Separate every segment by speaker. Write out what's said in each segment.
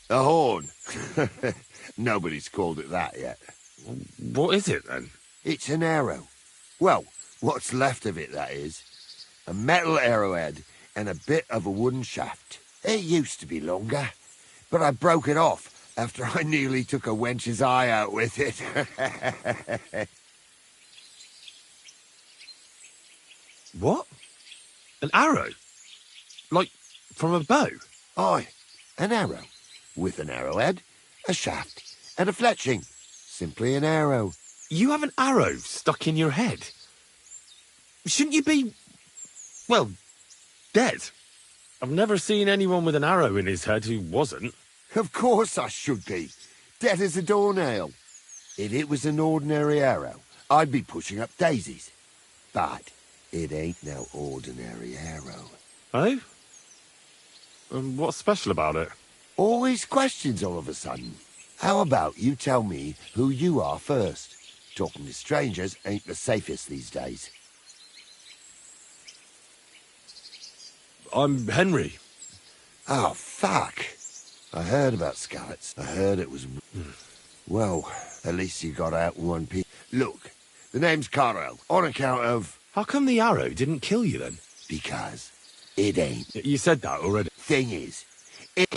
Speaker 1: A horn. Nobody's called it that yet.
Speaker 2: What is it, then?
Speaker 1: It's an arrow. Well, what's left of it, that is. A metal arrowhead and a bit of a wooden shaft. It used to be longer, but I broke it off after I nearly took a wench's eye out with it.
Speaker 2: What? An arrow? Like, from a bow?
Speaker 1: Aye, an arrow. With an arrowhead, a shaft, and a fletching. Simply an arrow.
Speaker 2: You have an arrow stuck in your head? Shouldn't you be, well, dead? I've never seen anyone with an arrow in his head who wasn't.
Speaker 1: Of course I should be. Dead as a doornail. If it was an ordinary arrow, I'd be pushing up daisies. But it ain't no ordinary arrow.
Speaker 2: Oh? And what's special about it?
Speaker 1: Always questions all of a sudden. How about you tell me who you are first? Talking to strangers ain't the safest these days.
Speaker 2: I'm Henry.
Speaker 1: Oh, fuck. I heard about Scallots. I heard it was... Well, at least you got out in one piece. Look, the name's Carl, on account of...
Speaker 2: How come the arrow didn't kill you, then?
Speaker 1: Because it ain't.
Speaker 2: You said that already.
Speaker 1: Thing is, it...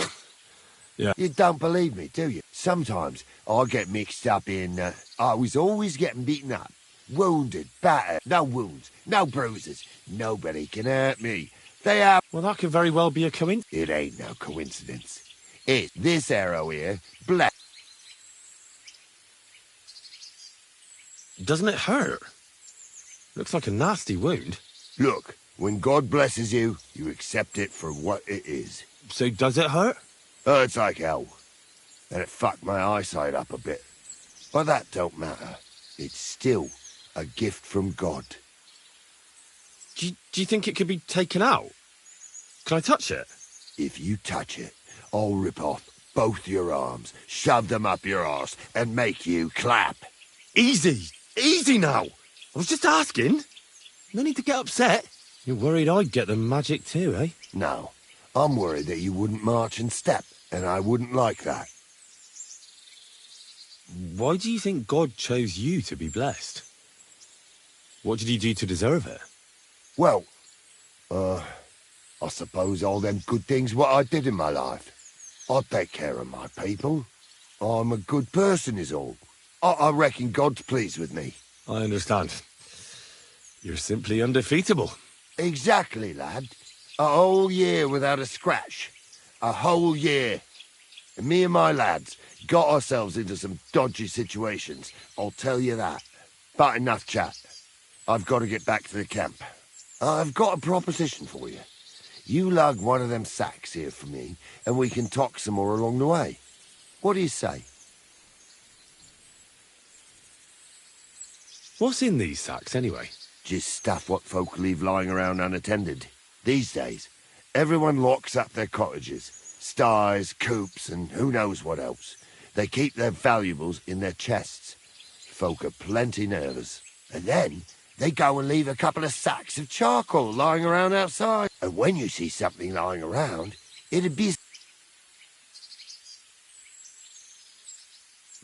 Speaker 2: Yeah.
Speaker 1: You don't believe me, do you? Sometimes I get mixed up in... I was always getting beaten up. Wounded, battered, no wounds, no bruises. Nobody can hurt me. They are...
Speaker 2: Well, that could very well be a coincidence.
Speaker 1: It ain't no coincidence. It's this arrow here, black.
Speaker 2: Doesn't it hurt? Looks like a nasty wound.
Speaker 1: Look, when God blesses you, you accept it for what it is.
Speaker 2: So does it hurt?
Speaker 1: Hurts like hell. And it fucked my eyesight up a bit. But that don't matter. It's still a gift from God.
Speaker 2: Do you think it could be taken out? Can I touch it?
Speaker 1: If you touch it, I'll rip off both your arms, shove them up your arse, and make you clap.
Speaker 2: Easy! Easy now! I was just asking. No need to get upset. You're worried I'd get the magic too, eh?
Speaker 1: No, I'm worried that you wouldn't march and step, and I wouldn't like that.
Speaker 2: Why do you think God chose you to be blessed? What did you do to deserve it?
Speaker 1: Well, I suppose all them good things what I did in my life. I take care of my people. I'm a good person is all. I reckon God's pleased with me.
Speaker 2: I understand. You're simply undefeatable.
Speaker 1: Exactly, lad. A whole year without a scratch. A whole year. And me and my lads got ourselves into some dodgy situations, I'll tell you that. But enough chat. I've got to get back to the camp. I've got a proposition for you. You lug one of them sacks here for me, and we can talk some more along the way. What do you say?
Speaker 2: What's in these sacks, anyway?
Speaker 1: Just stuff what folk leave lying around unattended. These days, everyone locks up their cottages, sties, coops, and who knows what else. They keep their valuables in their chests. Folk are plenty nervous. And then they go and leave a couple of sacks of charcoal lying around outside. And when you see something lying around, it'd be...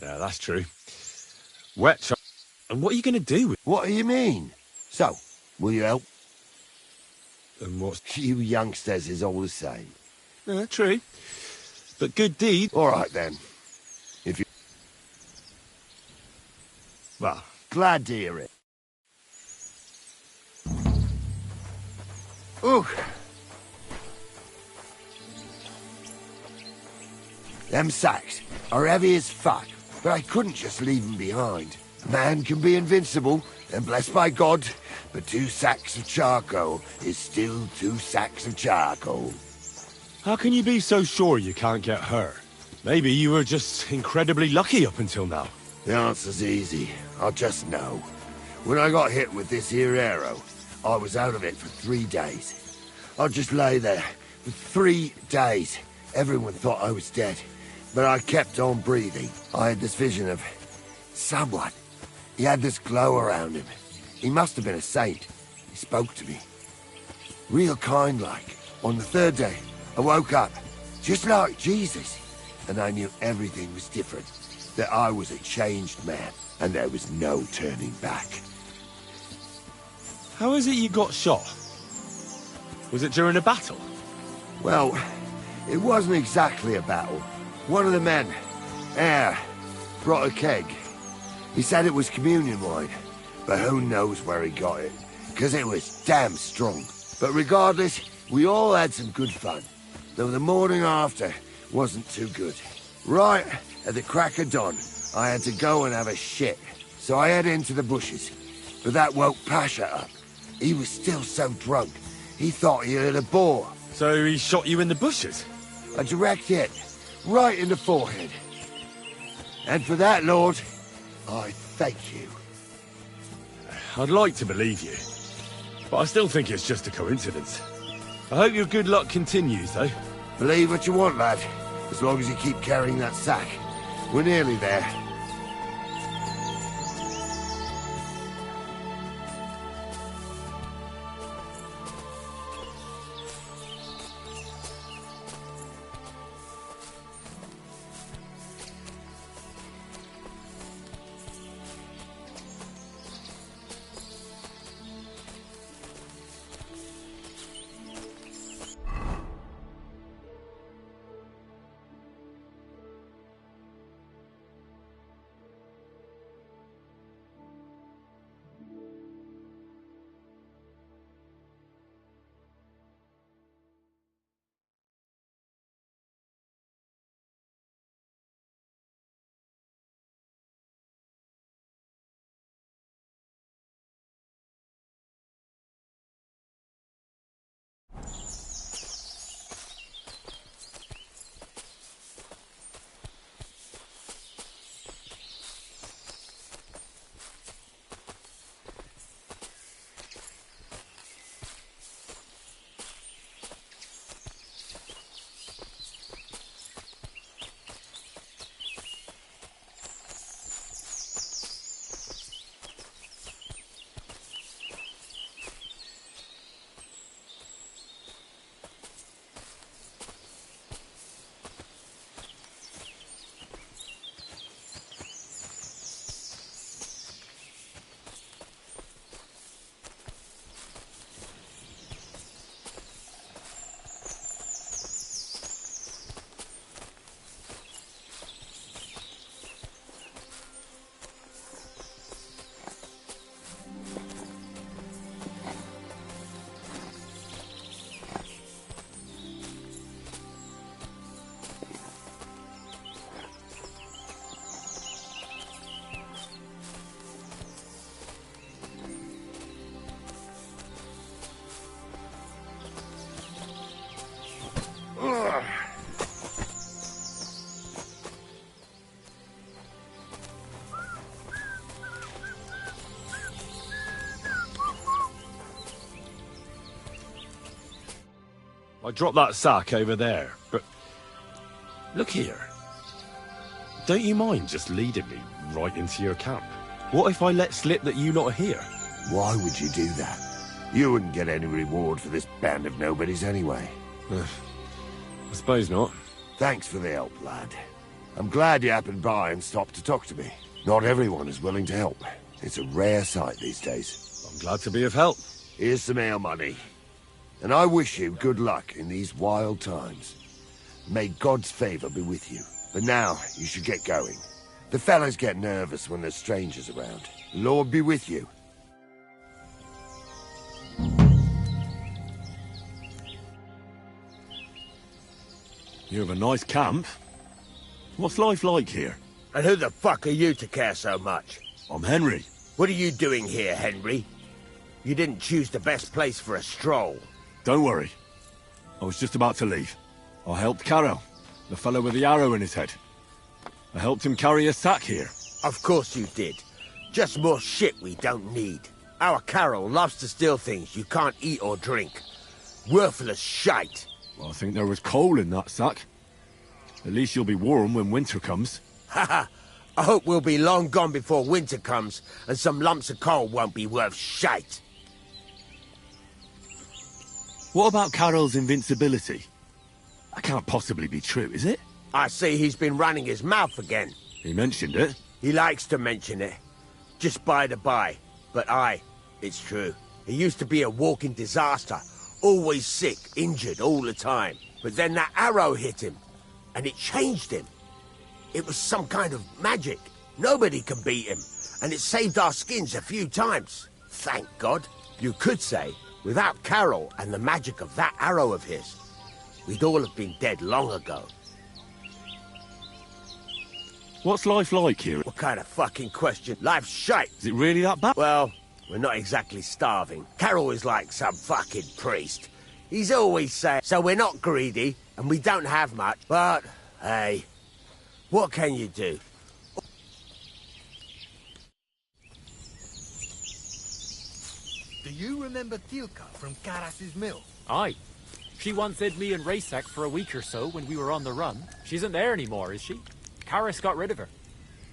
Speaker 2: Yeah, that's true. Wet charcoal. And what are you going to do with...
Speaker 1: What do you mean? So, will you help?
Speaker 2: And what's...
Speaker 1: You youngsters is all the same.
Speaker 2: True. But good deed...
Speaker 1: All right, then. If you...
Speaker 2: Well...
Speaker 1: Glad to hear it. Ooh. Them sacks are heavy as fuck, but I couldn't just leave them behind. A man can be invincible and blessed by God, but 2 sacks of charcoal is still 2 sacks of charcoal.
Speaker 2: How can you be so sure you can't get hurt? Maybe you were just incredibly lucky up until now.
Speaker 1: The answer's easy. I just know. When I got hit with this here arrow, I was out of it for 3 days. I just lay there for 3 days. Everyone thought I was dead, but I kept on breathing. I had this vision of someone. He had this glow around him. He must have been a saint. He spoke to me. Real kind-like. On the 3rd day, I woke up, just like Jesus. and I knew everything was different. That I was a changed man, and there was no turning back.
Speaker 2: How is it you got shot? Was it during a battle?
Speaker 1: Well, it wasn't exactly a battle. One of the men, Air, brought a keg. He said it was communion wine, but who knows where he got it, because it was damn strong. But regardless, we all had some good fun, though the morning after wasn't too good. Right at the crack of dawn, I had to go and have a shit, so I headed into the bushes. But that woke Pasha up. He was still so drunk, he thought he heard a boar.
Speaker 2: So he shot you in the bushes?
Speaker 1: A direct hit, right in the forehead. And for that, Lord, I thank you.
Speaker 2: I'd like to believe you, but I still think it's just a coincidence. I hope your good luck continues, though.
Speaker 1: Believe what you want, lad, as long as you keep carrying that sack. We're nearly there.
Speaker 2: I dropped that sack over there, but look here. Don't you mind just leading me right into your camp? What if I let slip that you lot are here?
Speaker 1: Why would you do that? You wouldn't get any reward for this band of nobodies anyway.
Speaker 2: I suppose not.
Speaker 1: Thanks for the help, lad. I'm glad you happened by and stopped to talk to me. Not everyone is willing to help. It's a rare sight these days.
Speaker 2: I'm glad to be of help.
Speaker 1: Here's some ale money. And I wish you good luck in these wild times. May God's favor be with you. But now, you should get going. The fellas get nervous when there's strangers around. The Lord be with you.
Speaker 3: You have a nice camp. What's life like here?
Speaker 4: And who the fuck are you to care so much?
Speaker 3: I'm Henry.
Speaker 4: What are you doing here, Henry? You didn't choose the best place for a stroll.
Speaker 3: Don't worry. I was just about to leave. I helped Carol, the fellow with the arrow in his head. I helped him carry a sack here.
Speaker 4: Of course you did. Just more shit we don't need. Our Carol loves to steal things you can't eat or drink. Worthless shite.
Speaker 3: Well, I think there was coal in that sack. At least you'll be warm when winter comes.
Speaker 4: Haha. I hope we'll be long gone before winter comes, and some lumps of coal won't be worth shite.
Speaker 3: What about Carol's invincibility? That can't possibly be true, is it?
Speaker 4: I see he's been running his mouth again.
Speaker 3: He mentioned it.
Speaker 4: He likes to mention it. Just by the by. But it's true. He used to be a walking disaster. Always sick, injured all the time. But then that arrow hit him. And it changed him. It was some kind of magic. Nobody can beat him. And it saved our skins a few times. Thank God. You could say, without Carol and the magic of that arrow of his, we'd all have been dead long ago.
Speaker 3: What's life like here?
Speaker 4: What kind of fucking question? Life's shite.
Speaker 3: Is it really that bad?
Speaker 4: Well, we're not exactly starving. Carol is like some fucking priest. He's always saying, so we're not greedy, and we don't have much, but, hey, what can you do?
Speaker 5: Do you remember Tilka from Karas's mill?
Speaker 6: Aye. She once hid me and Raysack for a week or so when we were on the run. She isn't there anymore, is she? Karas got rid of her.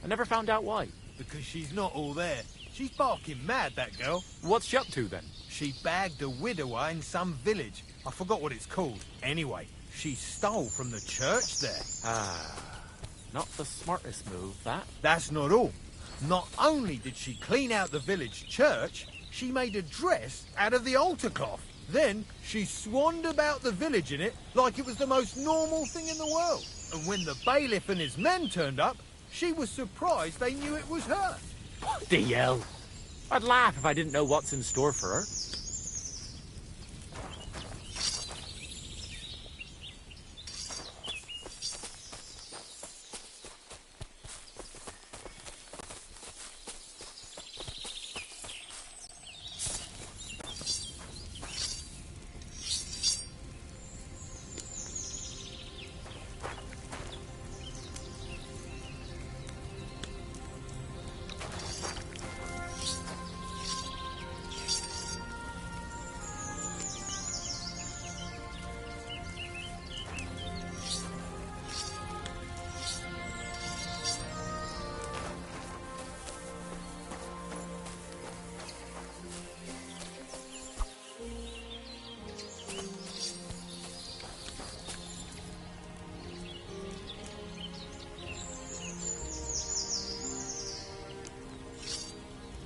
Speaker 6: I never found out why.
Speaker 5: Because she's not all there. She's barking mad, that girl.
Speaker 6: What's she up to then?
Speaker 5: She bagged a widower in some village. I forgot what it's called. Anyway, she stole from the church there.
Speaker 6: Not the smartest move, that.
Speaker 5: That's not all. Not only did she clean out the village church, she made a dress out of the altar cloth. Then she swanned about the village in it like it was the most normal thing in the world. And when the bailiff and his men turned up, she was surprised they knew it was her.
Speaker 6: What the hell? I'd laugh if I didn't know what's in store for her.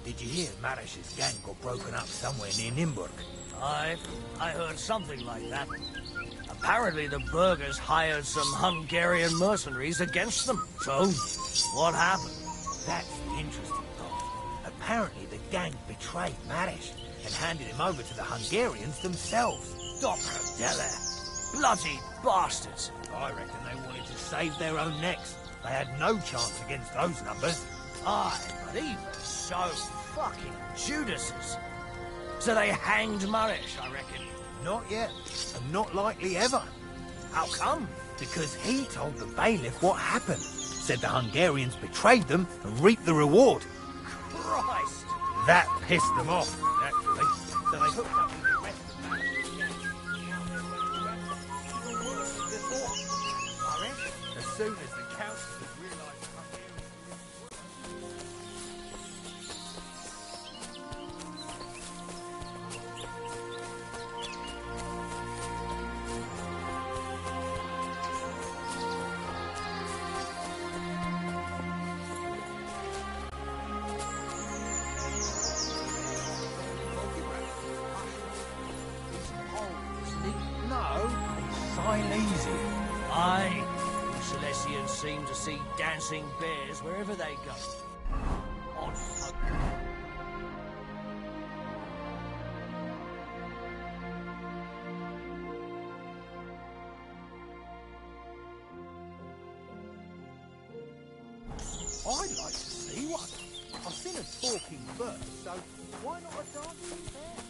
Speaker 5: Did you hear Marish's gang got broken up somewhere near Nimburg?
Speaker 7: I heard something like that. Apparently the burghers hired some Hungarian mercenaries against them. So, what happened?
Speaker 5: That's the interesting part. Apparently the gang betrayed Marish and handed him over to the Hungarians themselves.
Speaker 7: Dopradella. Bloody bastards.
Speaker 5: I reckon they wanted to save their own necks. They had no chance against those numbers.
Speaker 7: Aye, but even so, fucking Judases. So they hanged Marish, I reckon.
Speaker 5: Not yet, and not likely ever.
Speaker 7: How come?
Speaker 5: Because he told the bailiff what happened. Said the Hungarians betrayed them and reaped the reward.
Speaker 7: Christ!
Speaker 5: That pissed them off, naturally. So they hooked up with the rest of the even worse than before. I reckon as soon as the councillors realised the Hungarians were Silesian.
Speaker 7: Aye. The Silesians seem to see dancing bears wherever they go. On fuck.
Speaker 5: I'd like to see one. I've seen a talking bird, so why not a dancing bear?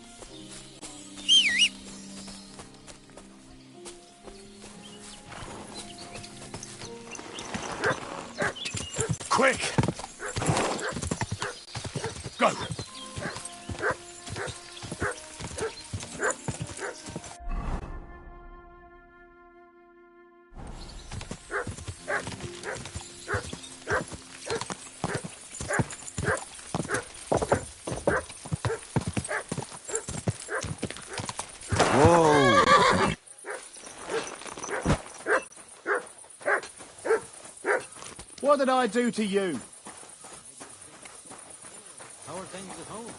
Speaker 3: Quick! Go!
Speaker 1: Whoa!
Speaker 8: What did I do to you?
Speaker 6: How are things at home?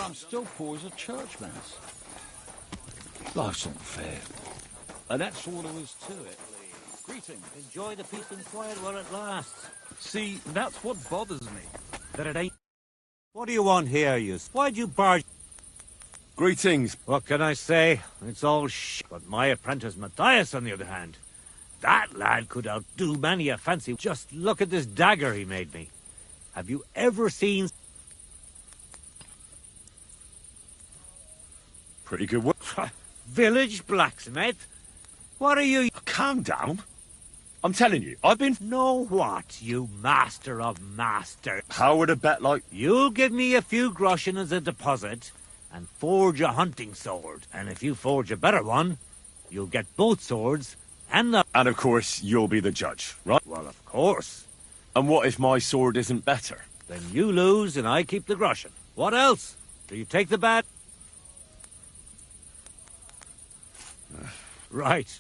Speaker 8: I'm still poor as a church mouse. Life's unfair. And that's all there is to it. Greetings.
Speaker 7: Enjoy the peace and quiet while it lasts.
Speaker 8: See, that's what bothers me.
Speaker 7: That it ain't... What do you want here, you... Why'd you barge...
Speaker 3: Greetings.
Speaker 7: What can I say? It's all But my apprentice Matthias, on the other hand, that lad could outdo many a fancy. Just look at this dagger he made me. Have you ever seen...
Speaker 3: Pretty good work.
Speaker 7: Village blacksmith? What are you...
Speaker 3: Calm down. I'm telling you, I've been...
Speaker 7: Know what, you master of masters?
Speaker 3: How would a bet like...
Speaker 7: You'll give me a few groschen as a deposit and forge a hunting sword. And if you forge a better one, you'll get both swords and the...
Speaker 3: And of course, you'll be the judge, right?
Speaker 7: Well, of course.
Speaker 3: And what if my sword isn't better?
Speaker 7: Then you lose and I keep the groschen. What else? Do you take the bad? Right.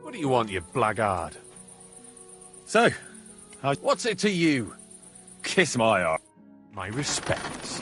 Speaker 2: What do you want, you blackguard?
Speaker 3: So,
Speaker 2: What's it to you?
Speaker 3: kiss my arm.
Speaker 2: My respects.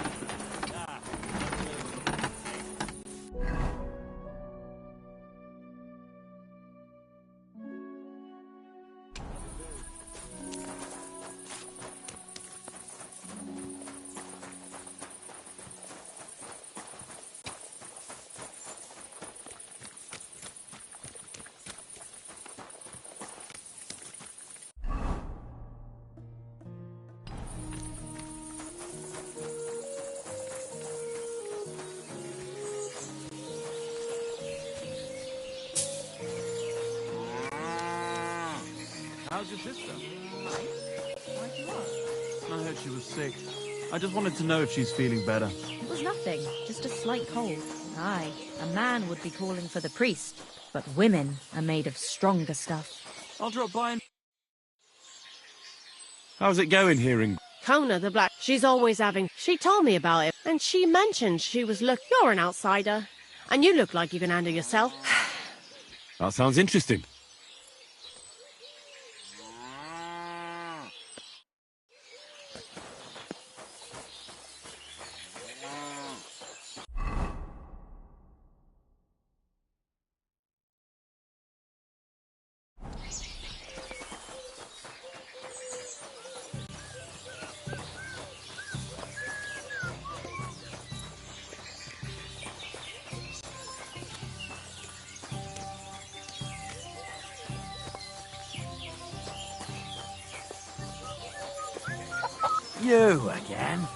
Speaker 9: How's your sister?
Speaker 10: Why'd you ask?
Speaker 9: I heard she was sick. I just wanted to know if she's feeling better.
Speaker 10: It was nothing, just a slight cold. Aye, a man would be calling for the priest, but women are made of stronger stuff.
Speaker 9: I'll drop by and...
Speaker 3: How's it going here in...
Speaker 11: Kona, the black, she's always having... She told me about it, and she mentioned she was You're an outsider, and you look like you can handle yourself.
Speaker 3: That sounds interesting.
Speaker 7: You again?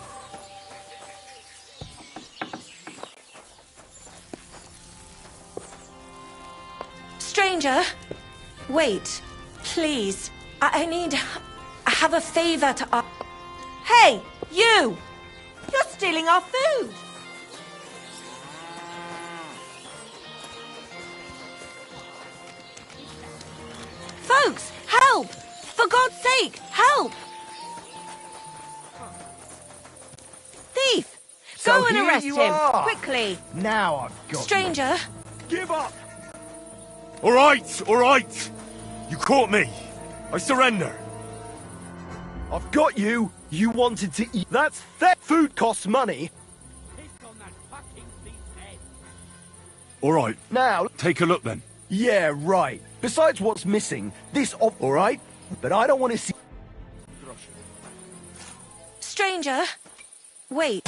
Speaker 10: Stranger! Wait, please. I need... I have a favor to ask. Hey, you! You're stealing our food! Folks, help! For God's sake, help! Thief!
Speaker 4: So
Speaker 10: Go and
Speaker 4: here
Speaker 10: arrest
Speaker 4: you
Speaker 10: him,
Speaker 4: are.
Speaker 10: quickly!
Speaker 4: Now I've got
Speaker 10: Stranger!
Speaker 3: Give up! All right. You caught me. I surrender.
Speaker 4: I've got you. You wanted to eat. That's theft. Food costs money.
Speaker 3: All right,
Speaker 4: Now,
Speaker 3: take a look then.
Speaker 4: yeah, right. Besides what's missing, this all right? But I don't want to see...
Speaker 10: Stranger! Wait.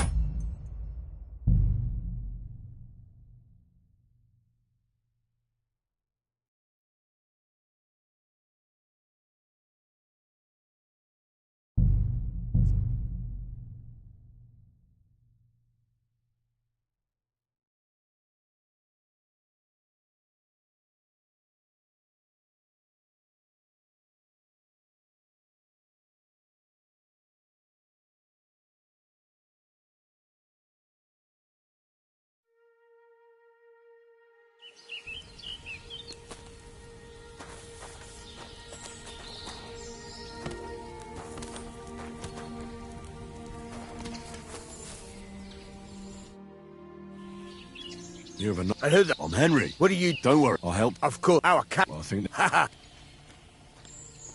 Speaker 3: You're of a...
Speaker 4: And who the...
Speaker 3: I'm Henry.
Speaker 4: What are you...
Speaker 3: Don't worry, I'll help.
Speaker 4: Of course, our cat...
Speaker 3: Well, I think...
Speaker 4: Haha.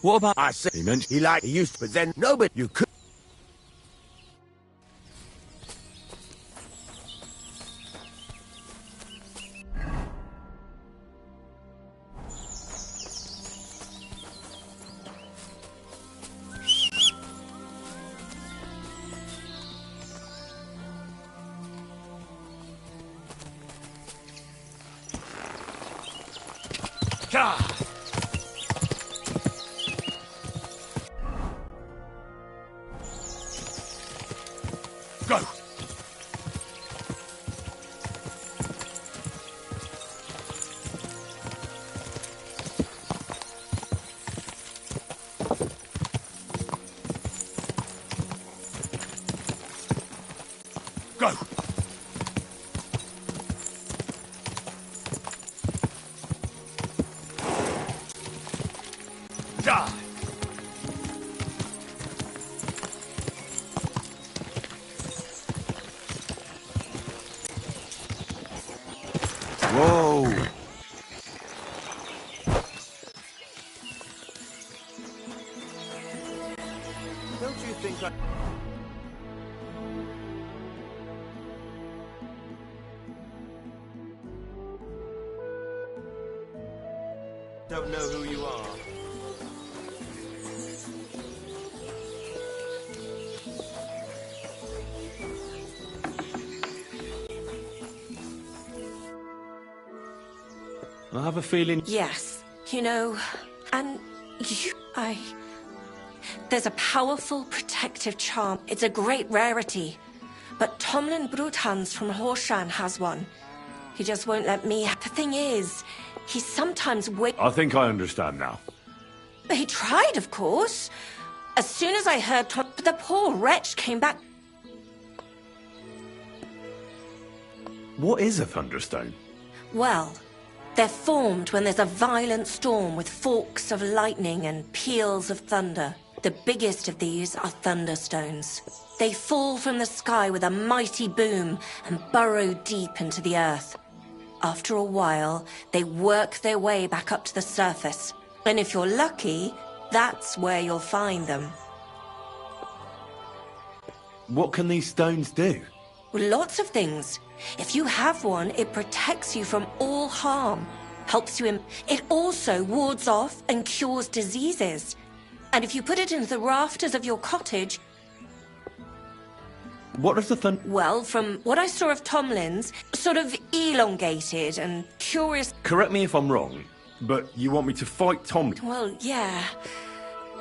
Speaker 3: What about...
Speaker 4: I said...
Speaker 3: He mentioned...
Speaker 4: He used to, but then... No, but you could...
Speaker 3: Go! Go! Die! Whoa!
Speaker 4: Don't you think I... Don't know who you are.
Speaker 2: I have a feeling...
Speaker 10: Yes, you know, and There's a powerful protective charm. It's a great rarity. But Tomlin Bruthans from Horshan has one. He just won't let me... The thing is, he sometimes
Speaker 3: I think I understand now.
Speaker 10: He tried, of course. As soon as I heard but the poor wretch came back...
Speaker 2: What is a thunderstone?
Speaker 10: Well, they're formed when there's a violent storm with forks of lightning and peals of thunder. The biggest of these are thunderstones. They fall from the sky with a mighty boom and burrow deep into the earth. After a while, they work their way back up to the surface. And if you're lucky, that's where you'll find them.
Speaker 2: What can these stones do?
Speaker 10: Lots of things. If you have one, it protects you from all harm, helps you in... It also wards off and cures diseases. And if you put it into the rafters of your cottage...
Speaker 2: What does the
Speaker 10: Well, from what I saw of Tomlin's, sort of elongated and curious...
Speaker 2: Correct me if I'm wrong, but you want me to fight Tom?
Speaker 10: Well, yeah.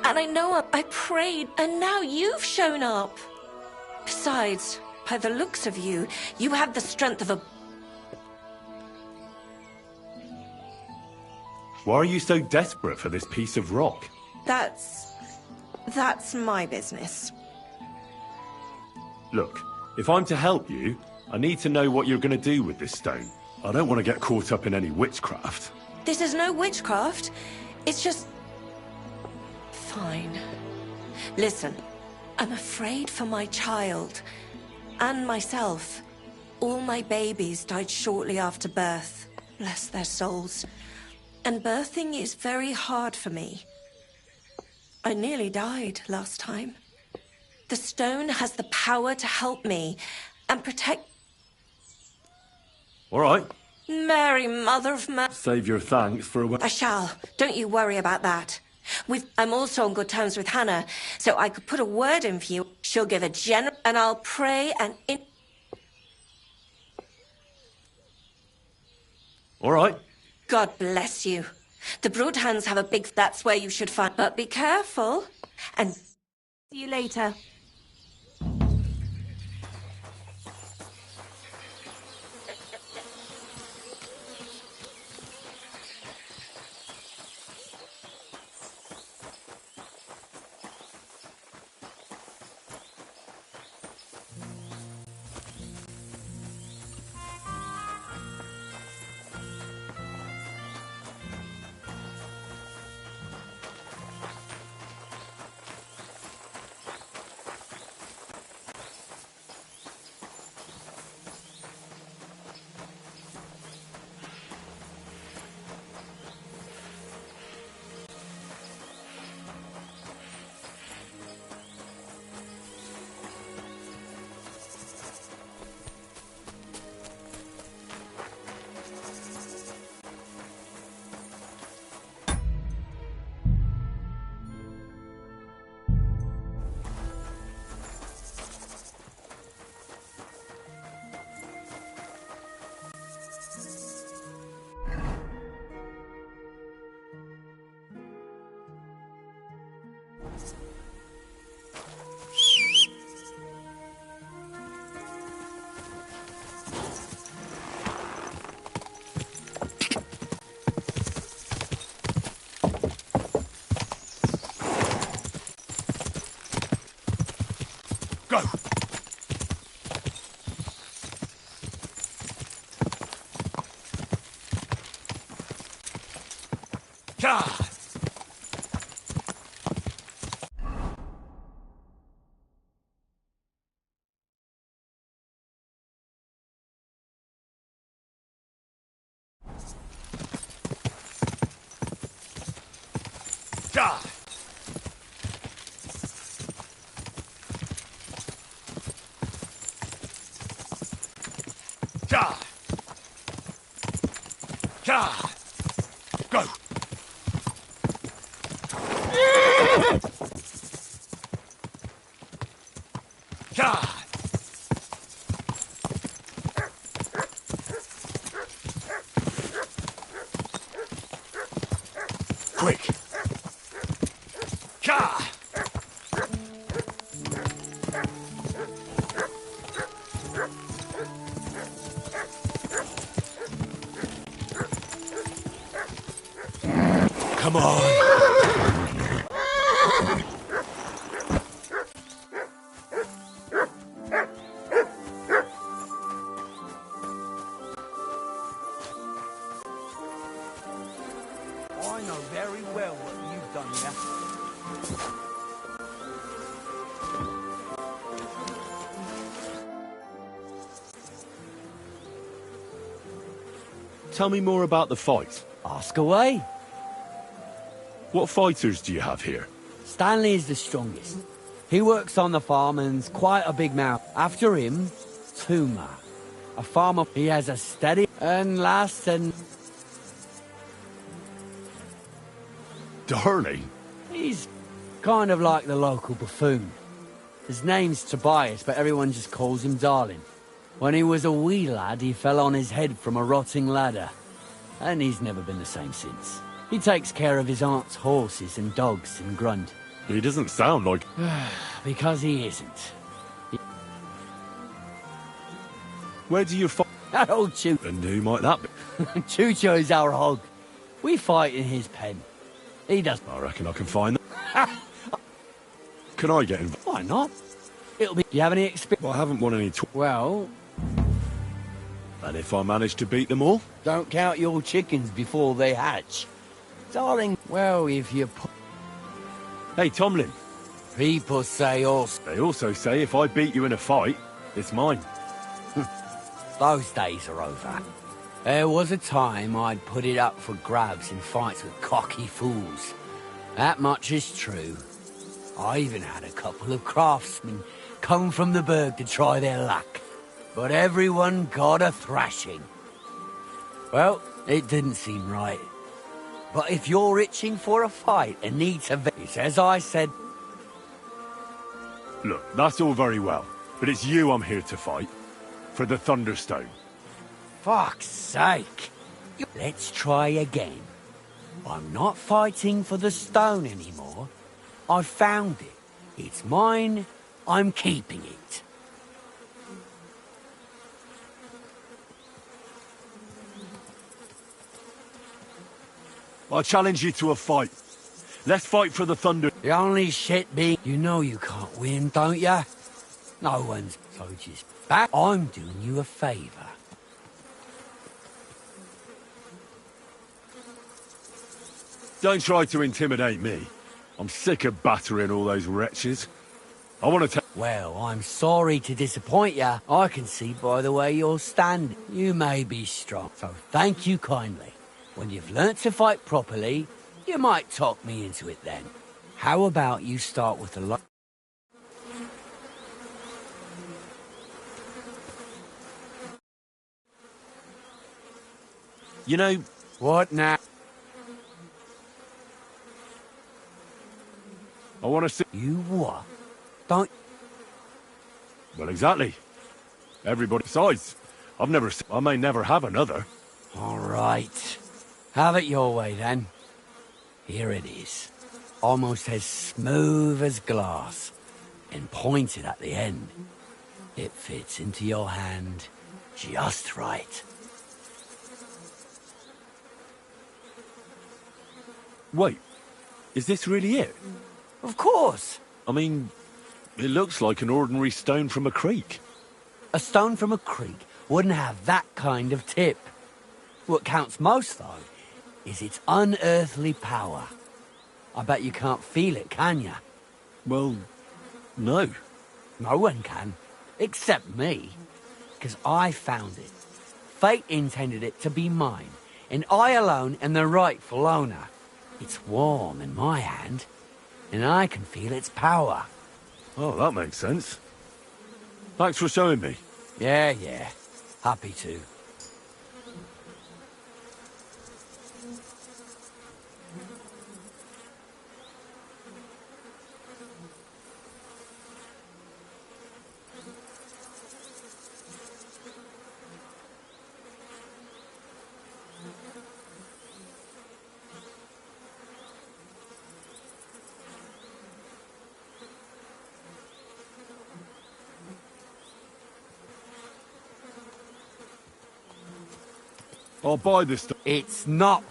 Speaker 10: And I know I prayed, and now you've shown up. Besides, by the looks of you, you have the strength of a...
Speaker 2: Why are you so desperate for this piece of rock?
Speaker 10: That's my business.
Speaker 2: Look, if I'm to help you, I need to know what you're going to do with this stone. I don't want to get caught up in any witchcraft.
Speaker 10: This is no witchcraft. It's just... Fine. Listen, I'm afraid for my child. And myself. All my babies died shortly after birth. Bless their souls. And birthing is very hard for me. I nearly died last time. The stone has the power to help me and protect...
Speaker 2: All right.
Speaker 10: Mary, Mother of Man...
Speaker 2: Save your thanks for a...
Speaker 10: I shall. Don't you worry about that. I'm also on good terms with Hannah, so I could put a word in for you. She'll give a general... And I'll pray and...
Speaker 2: All right.
Speaker 10: God bless you. The Broodhands have a big... That's where you should find... But be careful. And... See you later.
Speaker 3: God! God! God! God! Go! God! Quick! God! Come on!
Speaker 12: I know very well what you've done here.
Speaker 2: Tell me more about the fight.
Speaker 12: Ask away.
Speaker 2: What fighters do you have here?
Speaker 12: Stanley is the strongest. He works on the farm and's quite a big mouth. After him, Tuma. A farmer. He has a steady and last and...
Speaker 2: Darling?
Speaker 12: He's kind of like the local buffoon. His name's Tobias, but everyone just calls him Darling. When he was a wee lad, he fell on his head from a rotting ladder. And he's never been the same since. He takes care of his aunt's horses and dogs in Grund.
Speaker 2: He doesn't sound like...
Speaker 12: Because he isn't.
Speaker 2: Where do you fight?
Speaker 12: That old Choo.
Speaker 2: And who might that be?
Speaker 12: Chucho's our hog. We fight in his pen. He does.
Speaker 2: I reckon I can find them. Can I get involved?
Speaker 12: Why not? It'll be... Do you have any experience?
Speaker 2: Well, I haven't won any...
Speaker 12: Well...
Speaker 2: And if I manage to beat them all?
Speaker 12: Don't count your chickens before they hatch. Darling, well, if you...
Speaker 2: Hey, Tomlin.
Speaker 12: People say also...
Speaker 2: They also say if I beat you in a fight, it's mine.
Speaker 12: Those days are over. There was a time I'd put it up for grabs in fights with cocky fools. That much is true. I even had a couple of craftsmen come from the Berg to try their luck. But everyone got a thrashing. Well, it didn't seem right. But if you're itching for a fight and need to... It's as I said...
Speaker 2: Look, that's all very well, but it's you I'm here to fight. For the Thunderstone.
Speaker 12: Fuck's sake. Let's try again. I'm not fighting for the stone anymore. I found it. It's mine. I'm keeping it.
Speaker 2: I challenge you to a fight. Let's fight for the Thunder.
Speaker 12: The only shit being... You know you can't win, don't ya? No one's... So just back. I'm doing you a favour.
Speaker 2: Don't try to intimidate me. I'm sick of battering all those wretches. I want to
Speaker 12: Well, I'm sorry to disappoint ya. I can see by the way you're standing. You may be strong, so thank you kindly. When you've learnt to fight properly, you might talk me into it then. How about you start with the
Speaker 2: You know...
Speaker 12: What now?
Speaker 2: I want to see...
Speaker 12: You what? Don't...
Speaker 2: Well, exactly. Everybody... Besides, I've never... I may never have another.
Speaker 12: All right. Have it your way, then. Here it is. Almost as smooth as glass, and pointed at the end. It fits into your hand just right.
Speaker 2: Wait, is this really it?
Speaker 12: Of course.
Speaker 2: I mean, it looks like an ordinary stone from a creek.
Speaker 12: A stone from a creek wouldn't have that kind of tip. What counts most, though, is its unearthly power. I bet you can't feel it, can you?
Speaker 3: Well, no.
Speaker 12: No one can, except me, because I found it. Fate intended it to be mine, and I alone am the rightful owner. It's warm in my hand, and I can feel its power.
Speaker 3: Oh, that makes sense. Thanks for showing me.
Speaker 12: Yeah. Happy to.
Speaker 3: I'll buy this stuff.
Speaker 12: It's not.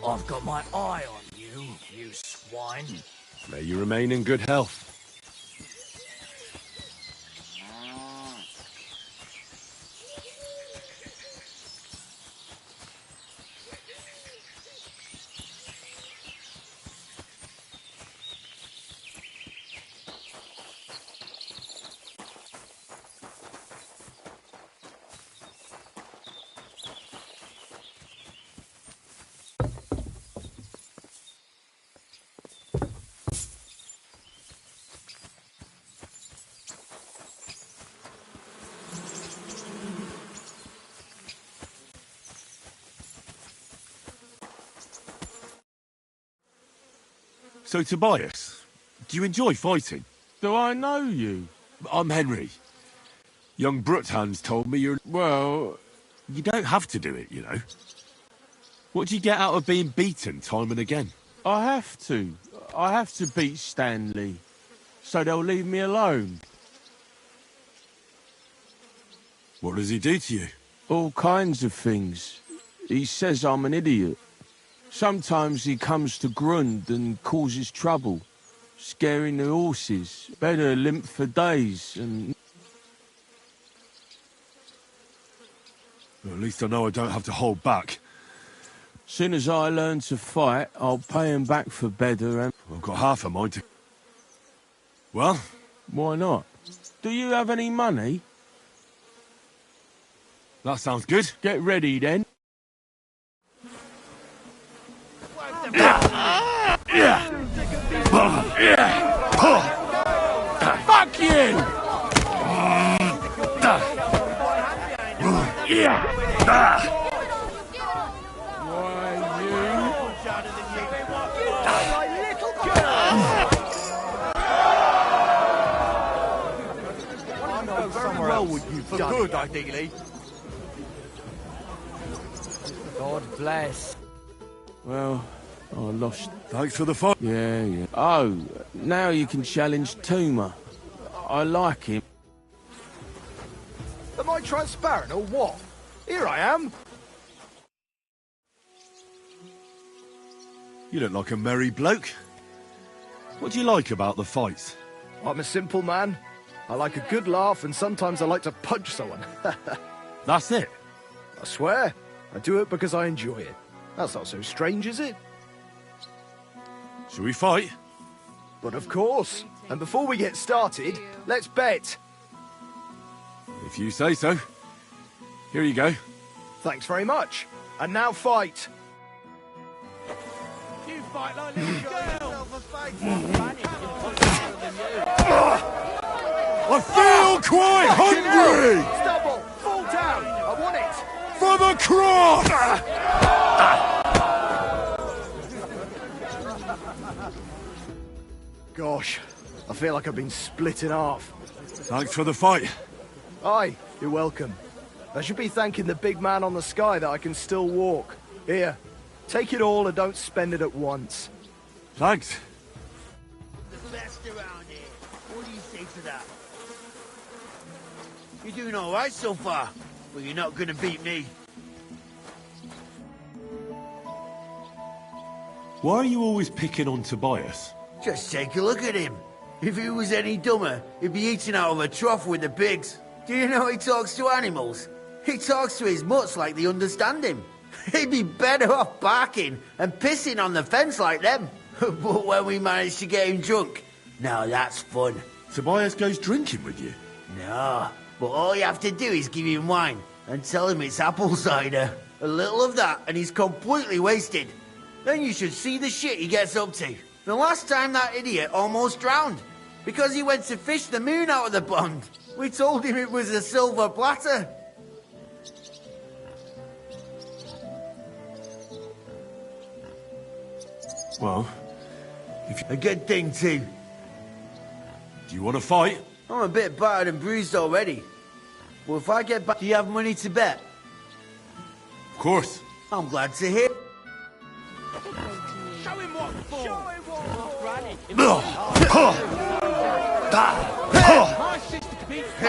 Speaker 13: I've got my eye on you, you swine.
Speaker 3: May you remain in good health. So, Tobias, do you enjoy fighting?
Speaker 9: Do I know you?
Speaker 3: I'm Henry. Young Bruthans told me you're...
Speaker 9: Well,
Speaker 3: you don't have to do it, you know. What do you get out of being beaten time and again?
Speaker 9: I have to. I have to beat Stanley, so they'll leave me alone.
Speaker 3: What does he do to you?
Speaker 9: All kinds of things. He says I'm an idiot. Sometimes he comes to Grund and causes trouble, scaring the horses. Better limp for days and...
Speaker 3: Well, at least I know I don't have to hold back.
Speaker 9: Soon as I learn to fight, I'll pay him back for better and...
Speaker 3: I've got half a mind to... Well?
Speaker 9: Why not? Do you have any money?
Speaker 3: That sounds good.
Speaker 9: Get ready then. Fuck you!
Speaker 5: For good, ideally.
Speaker 12: God bless.
Speaker 9: Well, I lost.
Speaker 3: Thanks for the fight.
Speaker 9: Yeah. Oh, now you can challenge Tuma. I like him.
Speaker 13: Am I transparent or what? Here I am.
Speaker 3: You look like a merry bloke. What do you like about the fights?
Speaker 13: I'm a simple man. I like a good laugh, and sometimes I like to punch someone.
Speaker 3: That's it?
Speaker 13: I swear. I do it because I enjoy it. That's not so strange, is it?
Speaker 3: Shall we fight?
Speaker 13: But of course. And before we get started, let's bet.
Speaker 3: If you say so. Here you go.
Speaker 13: Thanks very much. And now fight.
Speaker 5: fight like little girls.
Speaker 3: I feel quite hungry!
Speaker 13: Stubble! Fall down! I want it!
Speaker 3: For the cross!
Speaker 13: Gosh, I feel like I've been split in half.
Speaker 3: Thanks for the fight.
Speaker 13: Aye, you're welcome. I should be thanking the big man on the sky that I can still walk. Here, take it all and don't spend it at once.
Speaker 3: Thanks.
Speaker 4: The best around here. What do you say to that? You're doing all right so far, but you're not gonna beat me.
Speaker 3: Why are you always picking on Tobias?
Speaker 4: Just take a look at him. If he was any dumber, he'd be eating out of a trough with the pigs. Do you know he talks to animals? He talks to his mutts like they understand him. He'd be better off barking and pissing on the fence like them. But when we managed to get him drunk, now that's fun.
Speaker 3: Tobias goes drinking with you?
Speaker 4: No, but all you have to do is give him wine and tell him it's apple cider. A little of that and he's completely wasted. Then you should see the shit he gets up to. The last time that idiot almost drowned because he went to fish the moon out of the pond. We told him it was a silver platter.
Speaker 3: Well,
Speaker 4: A good thing too.
Speaker 3: do you want to fight?
Speaker 4: I'm a bit battered and bruised already. Well, if I get back, do you have money to bet?
Speaker 3: Of course.
Speaker 4: I'm glad to hear.
Speaker 5: Show him what for! Show him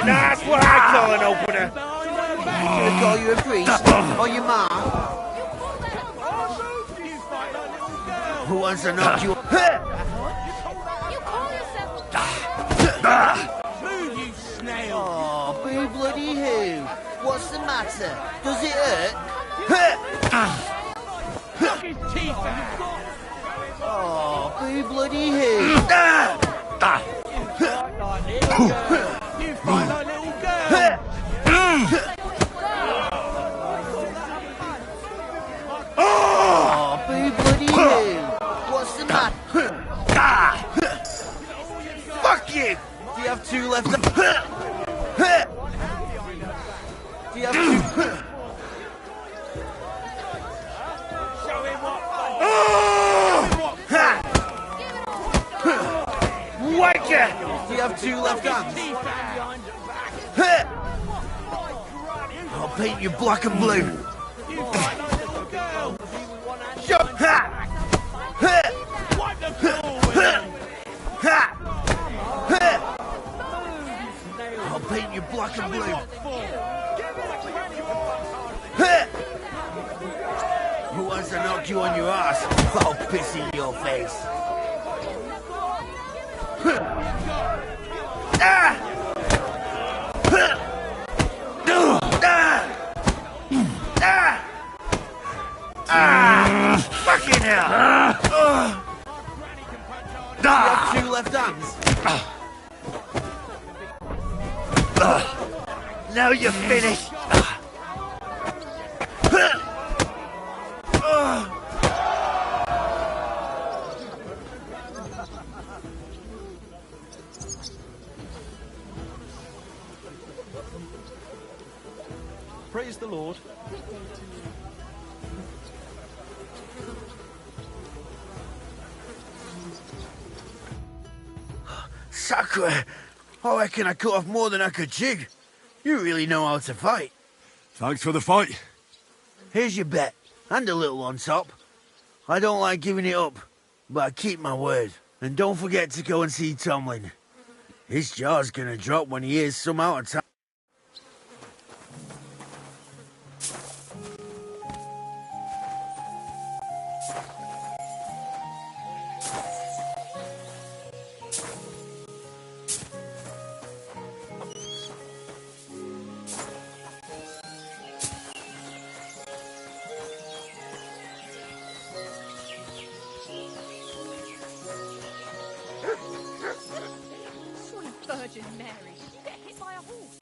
Speaker 4: That's what I call an opener. Should I call you a priest? Or your ma? Who wants to knock you?
Speaker 5: You call yourself... Move, you snail!
Speaker 4: Oh, boo bloody who? What's the matter? Does it hurt?
Speaker 5: Knock his teeth out!
Speaker 4: Oh, boo bloody who?
Speaker 5: You fight like little girls!
Speaker 4: Oh, boo bloody who? What's the matter? Fuck you! Do you have two left? Do you have two?
Speaker 5: Show him what
Speaker 4: Wanker! Do you have two left hands? I'll paint you black and blue.
Speaker 5: You fight like little girls!
Speaker 4: Shut
Speaker 5: Wipe the floor with him!
Speaker 4: I'll paint you black and blue. Who wants to knock you on your ass? I'll piss in your face. Fucking hell! You have two left hands. Now you're finished.
Speaker 14: Praise the Lord.
Speaker 4: Sacre! I reckon I cut off more than I could chew. You really know how to fight.
Speaker 3: Thanks for the fight.
Speaker 4: Here's your bet, and a little on top. I don't like giving it up, but I keep my word. And don't forget to go and see Tomlin. His jaw's gonna drop when he hears some out of town.
Speaker 15: Virgin Mary, you get hit by a horse.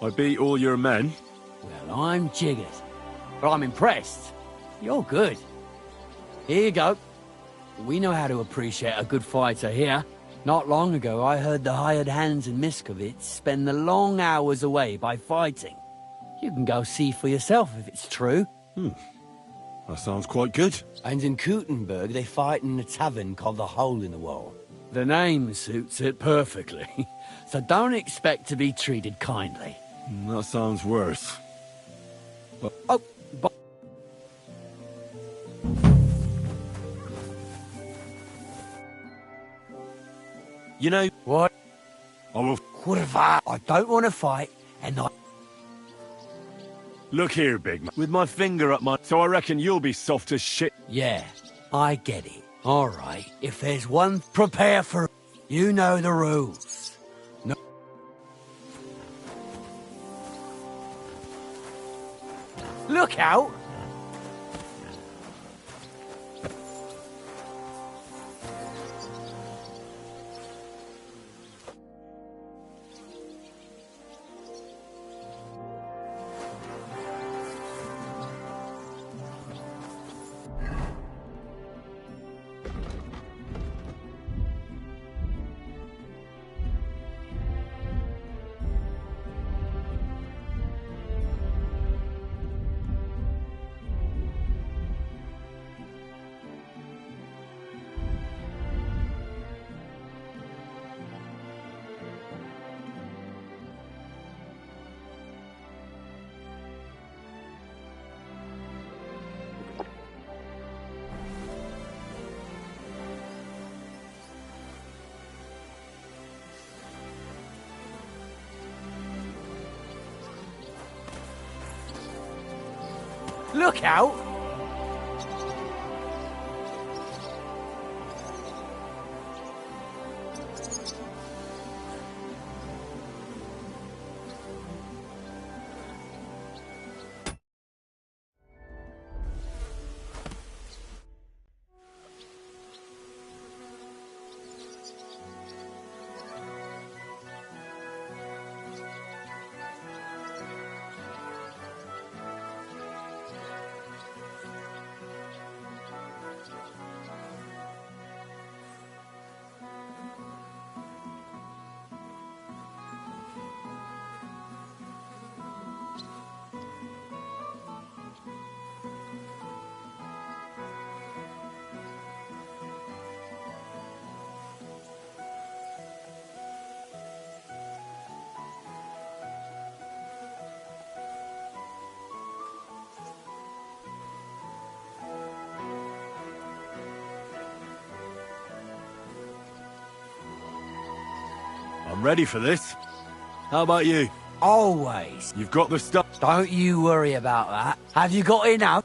Speaker 3: I beat all your men.
Speaker 12: Well, I'm jiggered. But I'm impressed. You're good. Here you go. We know how to appreciate a good fighter here. Not long ago, I heard the hired hands in Miskovitz spend the long hours away by fighting. You can go see for yourself if it's true.
Speaker 3: That sounds quite good.
Speaker 12: And in Kuttenberg, they fight in a tavern called the Hole in the Wall. The name suits it perfectly. So don't expect to be treated kindly.
Speaker 3: That sounds worse. Well,
Speaker 12: oh, but...
Speaker 2: You know...
Speaker 12: What?
Speaker 3: I will...
Speaker 12: Kurva! I don't want to fight, and I...
Speaker 3: Look here, big man. With my finger up my... So I reckon you'll be soft as shit.
Speaker 12: Yeah, I get it. All right, if there's one, prepare for... You know the rules. No... Look out! Look out!
Speaker 3: I'm ready for this. How about you?
Speaker 12: Always.
Speaker 3: You've got the stuff.
Speaker 12: Don't you worry about that. Have you got enough?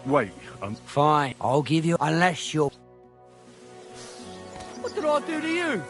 Speaker 3: Wait,
Speaker 12: Fine, I'll give you... Unless you're...
Speaker 7: What did I do to you?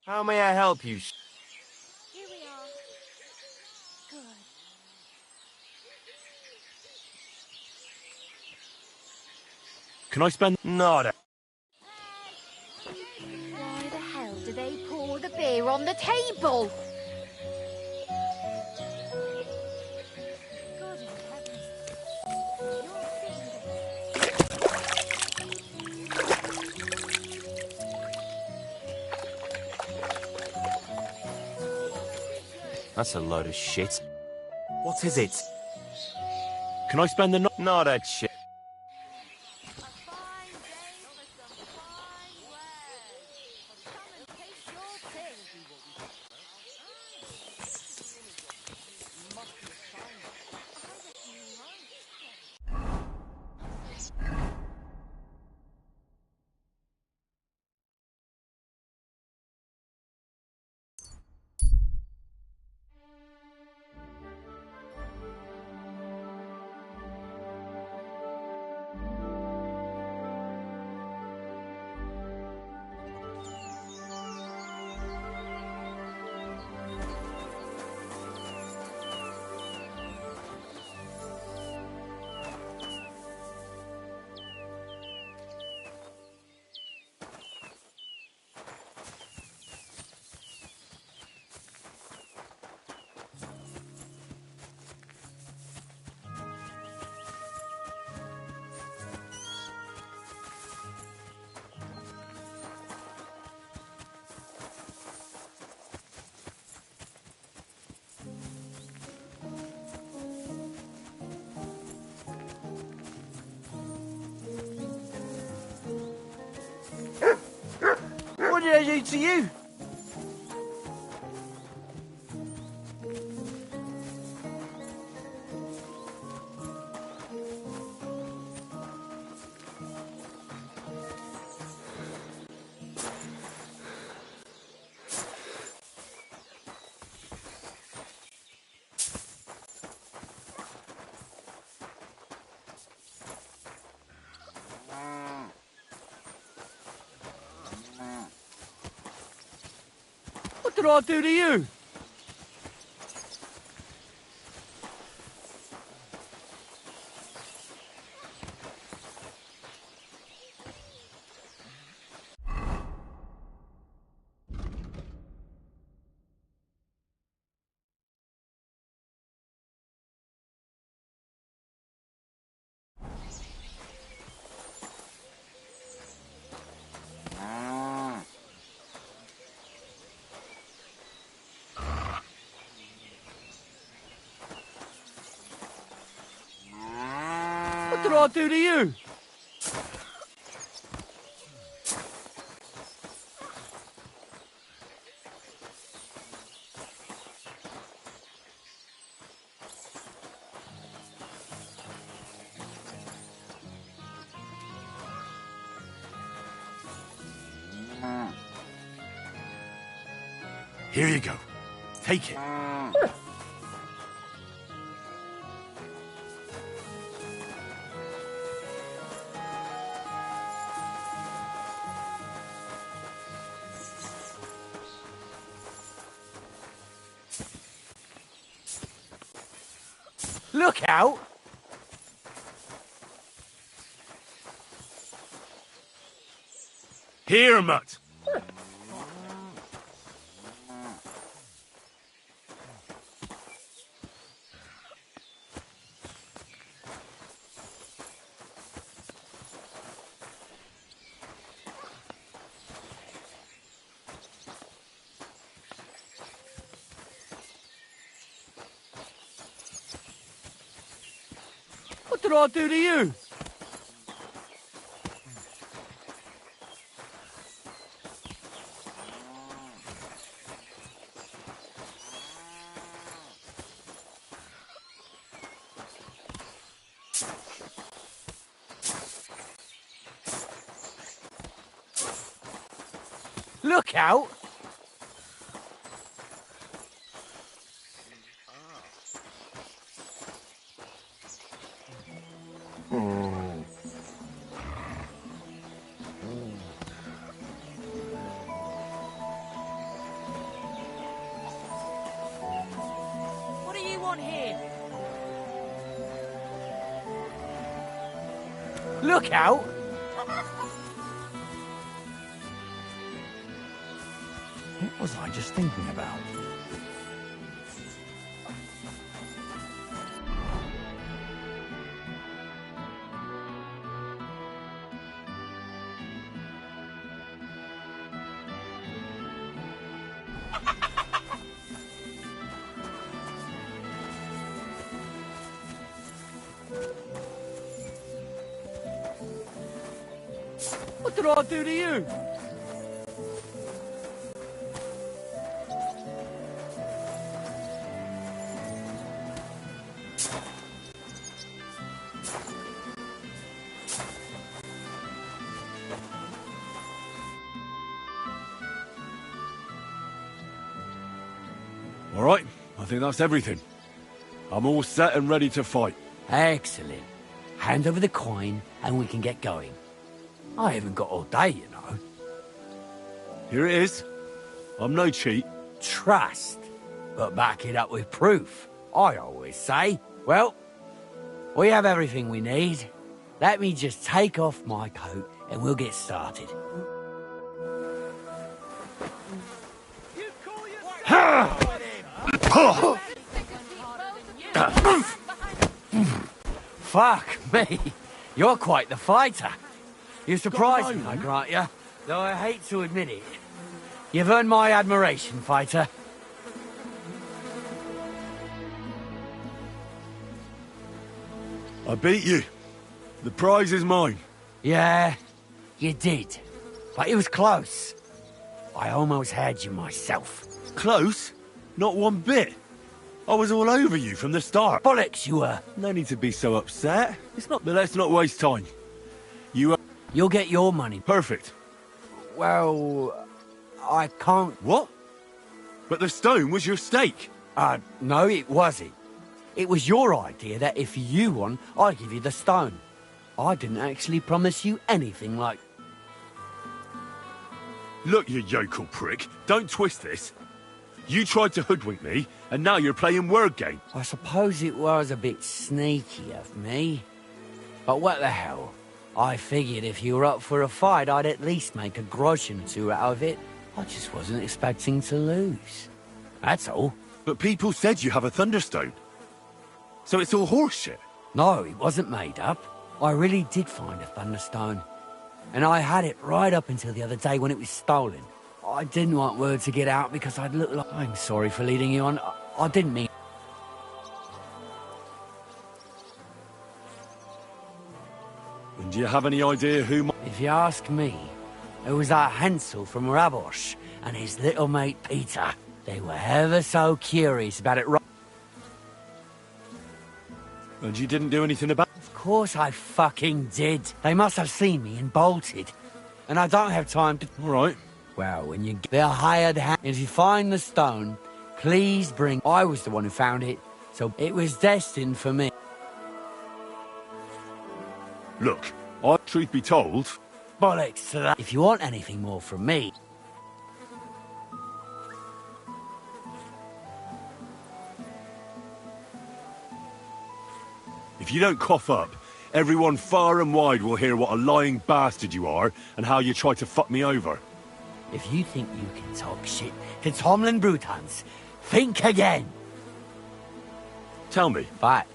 Speaker 2: How may I help you?
Speaker 15: Here we are. Good.
Speaker 2: Can I spend... Nada.
Speaker 15: Why the hell do they pour the beer on the table? Good heavens.
Speaker 2: That's a load of shit. What is it? Can I spend the night? Not that shit.
Speaker 12: do to you? What did I do to you? What did I do to you?
Speaker 3: Here you go. Take it.
Speaker 12: Look out!
Speaker 3: Here, mutt.
Speaker 12: What did I do to you? Look out!
Speaker 10: What do you want here?
Speaker 12: Look out!
Speaker 8: What was I just thinking about?
Speaker 12: What did I do to you?
Speaker 3: All right, I think that's everything. I'm all set and ready to fight.
Speaker 12: Excellent. Hand over the coin and we can get going. I haven't got all day, you know.
Speaker 3: Here it is. I'm no cheat.
Speaker 12: Trust, but back it up with proof, I always say. Well, we have everything we need. Let me just take off my coat and we'll get started. Fuck me. You're quite the fighter. You surprised me, I grant you. Though I hate to admit it. You've earned my admiration, fighter.
Speaker 3: I beat you. The prize is mine.
Speaker 12: Yeah, you did. But it was close. I almost had you myself.
Speaker 3: Close? Not one bit. I was all over you from the start.
Speaker 12: Bollocks, you were.
Speaker 3: No need to be so upset. It's not. But let's not waste time.
Speaker 12: You'll get your money.
Speaker 3: Perfect.
Speaker 12: Well, I can't...
Speaker 3: What? But the stone was your stake.
Speaker 12: No, it wasn't. It was your idea that if you won, I'd give you the stone. I didn't actually promise you anything like...
Speaker 3: Look, you yokel prick. Don't twist this. You tried to hoodwink me, and now you're playing word game.
Speaker 12: I suppose it was a bit sneaky of me. But what the hell? I figured if you were up for a fight, I'd at least make a groschen or two out of it. I just wasn't expecting to lose. That's all.
Speaker 3: But people said you have a thunderstone. So it's all horseshit.
Speaker 12: No, it wasn't made up. I really did find a thunderstone. And I had it right up until the other day when it was stolen. I didn't want word to get out because I'd look like... I'm sorry for leading you on. I didn't mean...
Speaker 3: And do you have any idea who...
Speaker 12: If you ask me, it was that Hansel from Rabosh and his little mate Peter. They were ever so curious about it.
Speaker 3: And you didn't do anything about...
Speaker 12: Of course I fucking did. They must have seen me and bolted. And I don't have time to...
Speaker 3: All right.
Speaker 12: Well, when you get their hired hand, if you find the stone, please bring... I was the one who found it, so it was destined for me.
Speaker 3: Look, truth be told...
Speaker 12: Bollocks to that. If you want anything more from me...
Speaker 3: If you don't cough up, everyone far and wide will hear what a lying bastard you are and how you tried to fuck me over.
Speaker 12: If you think you can talk shit to Tomlin Brutans, think again.
Speaker 3: Tell me.
Speaker 12: But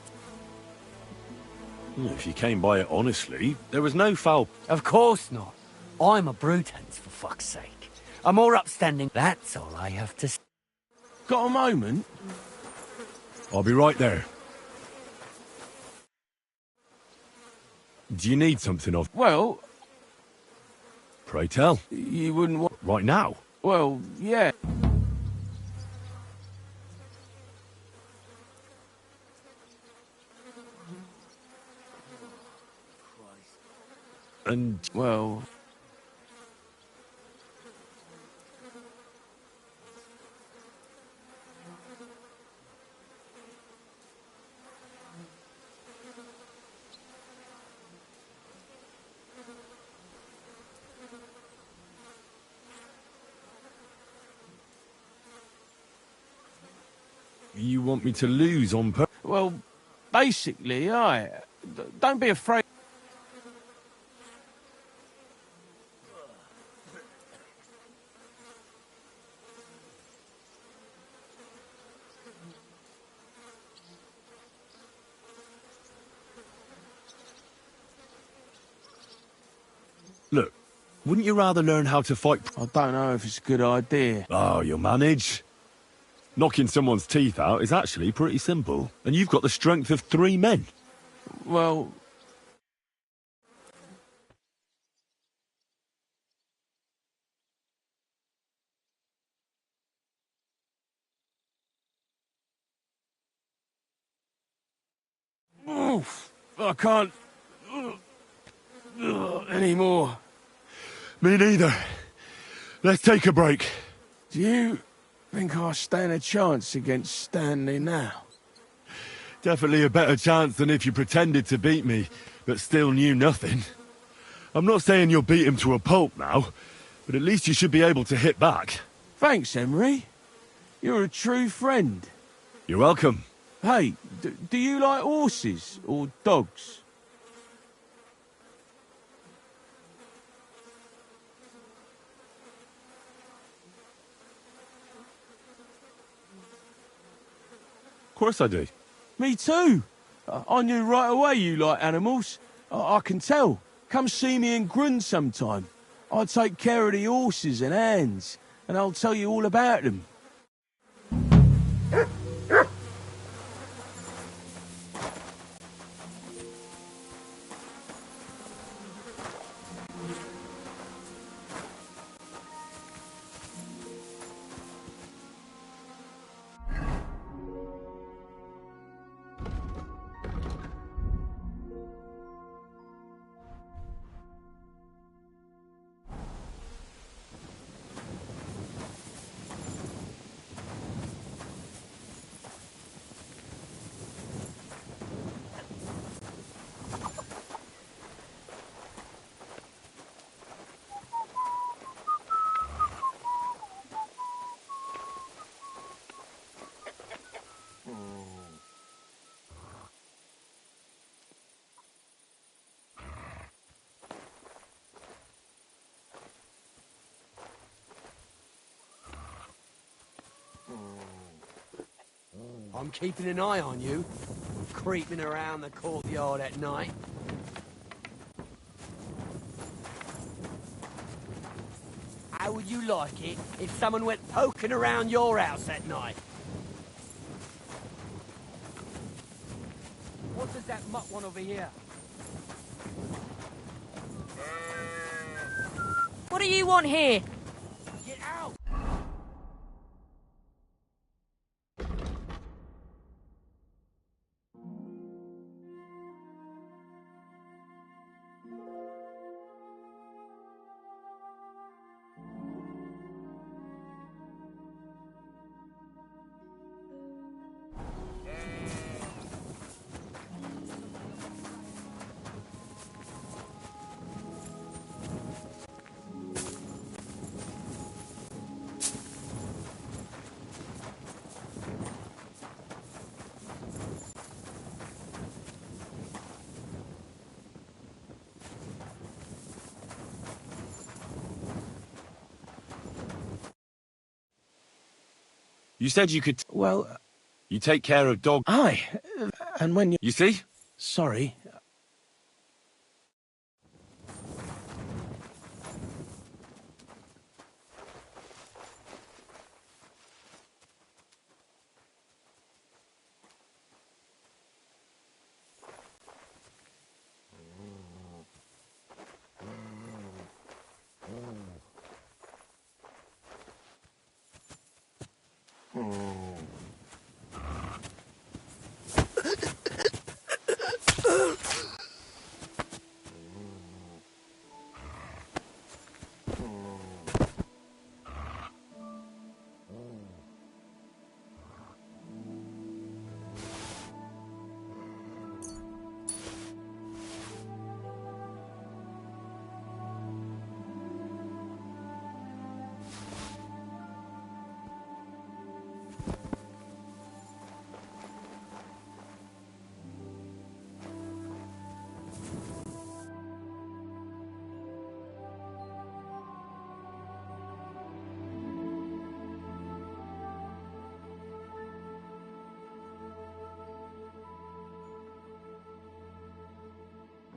Speaker 3: if you came by it honestly, there was no foul...
Speaker 12: Of course not. I'm a Brutans, for fuck's sake. I'm more upstanding. That's all I have to say.
Speaker 9: Got a moment?
Speaker 3: I'll be right there. Do you need something of...
Speaker 9: Well...
Speaker 3: Pray tell.
Speaker 9: You wouldn't want...
Speaker 3: Right now?
Speaker 9: Well, yeah.
Speaker 3: And...
Speaker 9: Well...
Speaker 3: You want me to lose on purpose?
Speaker 9: Well, basically, don't be afraid.
Speaker 3: Look, wouldn't you rather learn how to fight...
Speaker 9: I don't know if it's a good idea.
Speaker 3: Oh, you'll manage. Knocking someone's teeth out is actually pretty simple. And you've got the strength of 3 men.
Speaker 9: Well... Oof, I can't... anymore.
Speaker 3: Me neither. Let's take a break.
Speaker 9: Do you think I stand a chance against Stanley now?
Speaker 3: Definitely a better chance than if you pretended to beat me, but still knew nothing. I'm not saying you'll beat him to a pulp now, but at least you should be able to hit back.
Speaker 9: Thanks, Emery. You're a true friend.
Speaker 3: You're welcome.
Speaker 9: Hey, do you like horses or dogs?
Speaker 3: Of course I do.
Speaker 9: Me too. I knew right away you like animals. I can tell. Come see me in Grund sometime. I take care of the horses and hands, and I'll tell you all about them.
Speaker 12: I'm keeping an eye on you, creeping around the courtyard at night. How would you like it if someone went poking around your house at night? What does that mutt want over here?
Speaker 10: What do you want here?
Speaker 12: Get out!
Speaker 2: You said you could...
Speaker 16: Well...
Speaker 2: You take care of dog...
Speaker 16: Aye, and when you...
Speaker 2: You see?
Speaker 16: Sorry.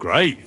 Speaker 3: Great.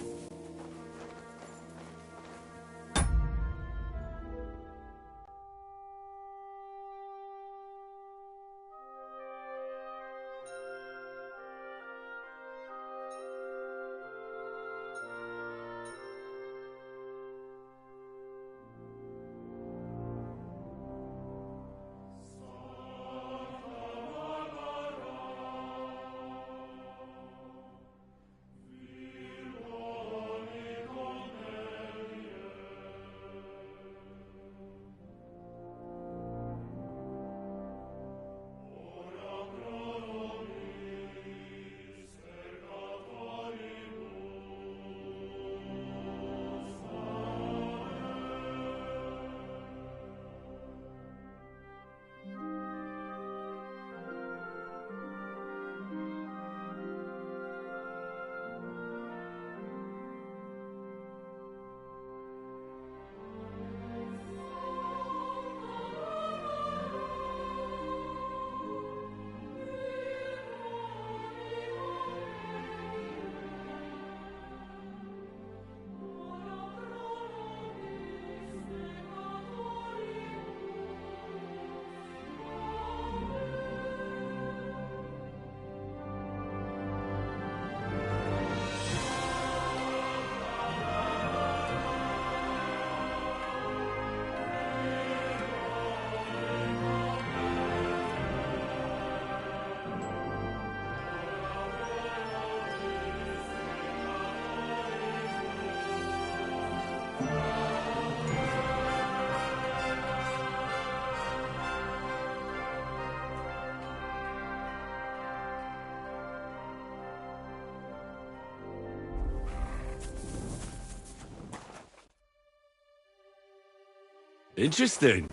Speaker 2: Interesting.